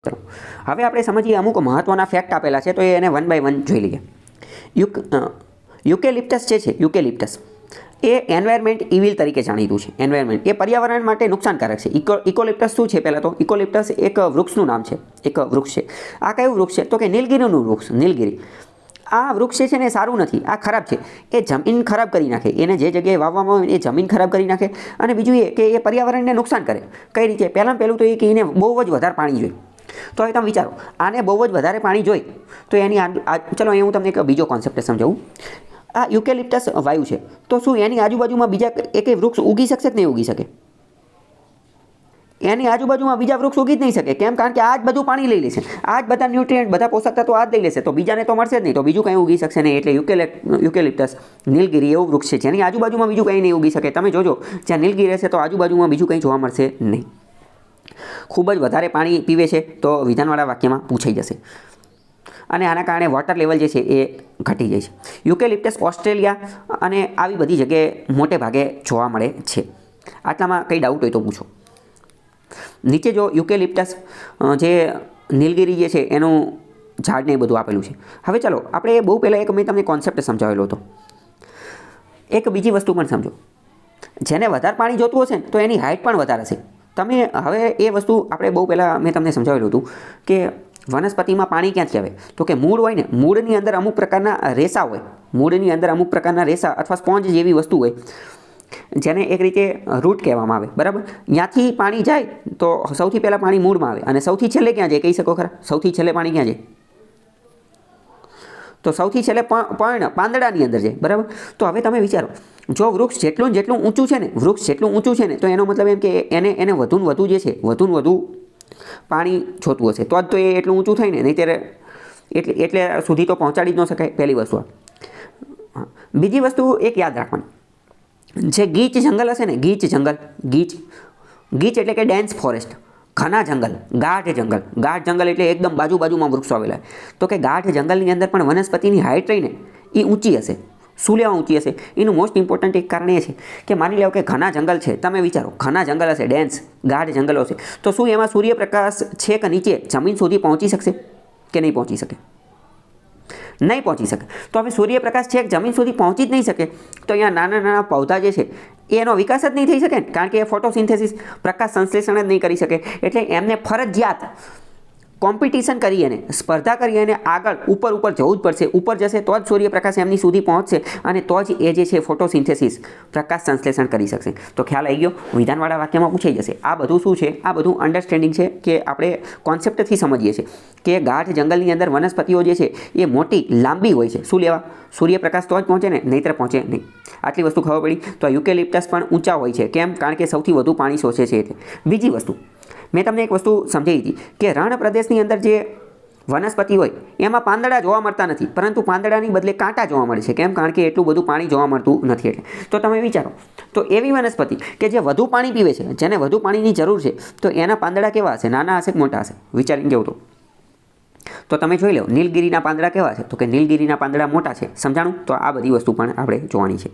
હવે આપણે સમજીએ અમુક મહત્ત્વના ફેક્ટ આપેલા છે તો એને 1 બાય 1 જોઈ લઈએ. યુકેલિપ્ટસ જે છે યુકેલિપ્ટસ એ એન્વાયરમેન્ટ ઇવિલ તરીકે જાણીતું છે. એન્વાયરમેન્ટ એ પર્યાવરણ માટે નુકસાનકારક છે. ઇકોલિપ્ટસ શું છે? પહેલાં તો ઇકોલિપ્ટસ એક વૃક્ષનું નામ છે, એક વૃક્ષ છે. આ કયું વૃક્ષ છે? તો કે નીલગિરીનું વૃક્ષ. નીલગિરી આ વૃક્ષ છે ને સારું નથી, આ ખરાબ છે. એ જમીન ખરાબ કરી નાખે, એને જે જગ્યાએ વાવવામાં આવે એ જમીન ખરાબ કરી નાખે. અને બીજું એ કે એ પર્યાવરણને નુકસાન કરે. કઈ રીતે? પહેલું તો એ કે એને બહુ જ વધારે પાણી જોઈએ. તો હવે તમે વિચારો, આને બહુ જ વધારે પાણી જોઈએ તો એની ચલો અહીં હું તમને એક બીજો કોન્સેપ્ટ સમજાવું. આ યુકેલિપ્ટસ વાયુ છે તો શું એની આજુબાજુમાં બીજા એકેય વૃક્ષ ઉગી શકશે કે નહીં ઉગી શકે? એની આજુબાજુમાં બીજા વૃક્ષ ઉગી જ નહીં શકે. કેમ? કારણ કે આ જ બધું પાણી લઈ લેશે, આ જ બધા ન્યુટ્રિયન્ટ, બધા પોષક તત્વો આ જ લઈ લેશે, તો બીજાને તો મળશે જ નહીં, તો બીજું કંઈ ઉગી શકશે નહીં. એટલે યુકેલિપ્ટસ નીલગિરી એવું વૃક્ષ છે જેની આજુબાજુમાં બીજું કંઈ નહીં ઉગી શકે. તમે જોજો, જ્યાં નીલગિરી રહેશે તો આજુબાજુમાં બીજું કંઈ જોવા મળશે નહીં. ખૂબ જ વધારે પાણી પીવે છે તો વિધાનવાળા વાક્યમાં પૂછાઈ જશે. અને આના કારણે વોટર લેવલ જે છે એ ઘટી જાય છે. યુકેલિપ્ટસ ઓસ્ટ્રેલિયા અને આવી બધી જગ્યાએ મોટે ભાગે જોવા મળે છે. આટલામાં કંઈ ડાઉટ હોય તો પૂછો. નીચે જો યુકેલિપ્ટસ જે નીલગિરી જે છે એનું ઝાડને એ બધું આપેલું છે. હવે ચાલો આપણે બહુ પહેલાં મેં તમને કોન્સેપ્ટ સમજાવેલો હતો. એક બીજી વસ્તુ પણ સમજો. જેને વધારે પાણી જોતું હશે ને તો એની હાઇટ પણ વધારે હશે. તમે હવે એ વસ્તુ આપણે બહુ પહેલાં મેં તમને સમજાવેલું હતું કે વનસ્પતિમાં પાણી ક્યાંથી આવે? તો કે મૂળ હોય ને, મૂળની અંદર અમુક પ્રકારના રેસા હોય. મૂળની અંદર અમુક પ્રકારના રેસા અથવા સ્પોન્જ જેવી વસ્તુ હોય જેને એક રીતે રૂટ કહેવામાં આવે, બરાબર? ત્યાંથી પાણી જાય તો સૌથી પહેલાં પાણી મૂળમાં આવે અને સૌથી છેલ્લે ક્યાં જાય? કહી શકો ખરા? સૌથી છેલ્લે પાણી ક્યાં જાય? તો સૌથી છેલ્લે પાંદડાની અંદર જાય, બરાબર? તો હવે તમે વિચારો, જો વૃક્ષ જેટલું ઊંચું છે ને, વૃક્ષ જેટલું ઊંચું છે ને તો એનો મતલબ એમ કે એને વધુ વધુ જે છે વધુ પાણી જોતું હશે તો જ તો એ એટલું ઊંચું થાય ને, નહીં ત્યારે એટલે સુધી તો પહોંચાડી જ ન શકાય. પહેલી વસ્તુ. બીજી વસ્તુ એક યાદ રાખવાની, જે ગીચ જંગલ હશે ને, ગીચ એટલે કે ડેન્સ ફોરેસ્ટ, ઘના જંગલ, ગાઢ જંગલ એટલે એકદમ બાજુમાં વૃક્ષો આવેલા. તો કે ગાઢ જંગલની અંદર પણ વનસ્પતિની હાઇટ રહીને એ ઊંચી હશે. શું લેવા ઊંચી હશે? એનું મોસ્ટ ઇમ્પોર્ટન્ટ એક કારણ એ છે કે માની લો કે ઘણા જંગલ છે. તમે વિચારો, ઘણા જંગલ હશે, ડેન્સ ગાઢ જંગલો હશે, તો શું એમાં સૂર્યપ્રકાશ છે કે નીચે જમીન સુધી પહોંચી શકશે કે નહીં પહોંચી શકે? નહીં પહોંચી શકે. તો હવે સૂર્યપ્રકાશ છેક જમીન સુધી પહોંચી જ નહીં શકે તો અહીંયા નાના પૌધા જે છે એનો વિકાસ જ નહીં થઈ શકે, કારણ કે એ ફોટોસિન્થેસિસ, પ્રકાશ સંશ્લેષણ જ નહીં કરી શકે. એટલે એમને ફરજિયાત કોમ્પિટિશન કરી અને સ્પર્ધા કરી અને આગળ ઉપર જવું જ પડશે. ઉપર જશે તો જ સૂર્યપ્રકાશ એમની સુધી પહોંચશે અને તો જ એ જે છે ફોટોસિન્થેસિસ, પ્રકાશ સંશ્લેષણ કરી શકશે. તો ખ્યાલ આવી ગયો? વિધાનવાળા વાક્યમાં પૂછાઈ જશે. આ બધું શું છે? આ બધું અન્ડરસ્ટેન્ડિંગ છે કે આપણે કોન્સેપ્ટથી સમજીએ છીએ કે ગાઢ જંગલની અંદર વનસ્પતિઓ જે છે એ મોટી લાંબી હોય છે. શું લેવા? સૂર્યપ્રકાશ તો જ પહોંચે ને, નહીંતર પહોંચે નહીં. આટલી વસ્તુ ખબર પડી? તો યુકેલિપ્ટસ પણ ઊંચા હોય છે. કેમ? કારણ કે સૌથી વધુ પાણી શોષે છે એટલે. બીજી વસ્તુ મેં તમને એક વસ્તુ સમજાવી હતી કે રણ પ્રદેશની અંદર જે વનસ્પતિ હોય એમાં પાંદડા જોવા મળતા નથી, પરંતુ પાંદડાની બદલે કાંટા જોવા મળે છે. કેમ? કારણ કે એટલું બધું પાણી જોવા મળતું નથી એટલે. તો તમે વિચારો, તો એવી વનસ્પતિ કે જે વધુ પાણી પીવે છે, જેને વધુ પાણીની જરૂર છે, તો એના પાંદડા કેવા હશે? નાના હશે કે મોટા હશે? વિચારીને કેવું તો તમે જોઈ લો નીલગિરીના પાંદડા કેવા છે? તો કે નીલગિરીના પાંદડા મોટા છે. સમજાણું? તો આ બધી વસ્તુ પણ આપણે જોવાની છે.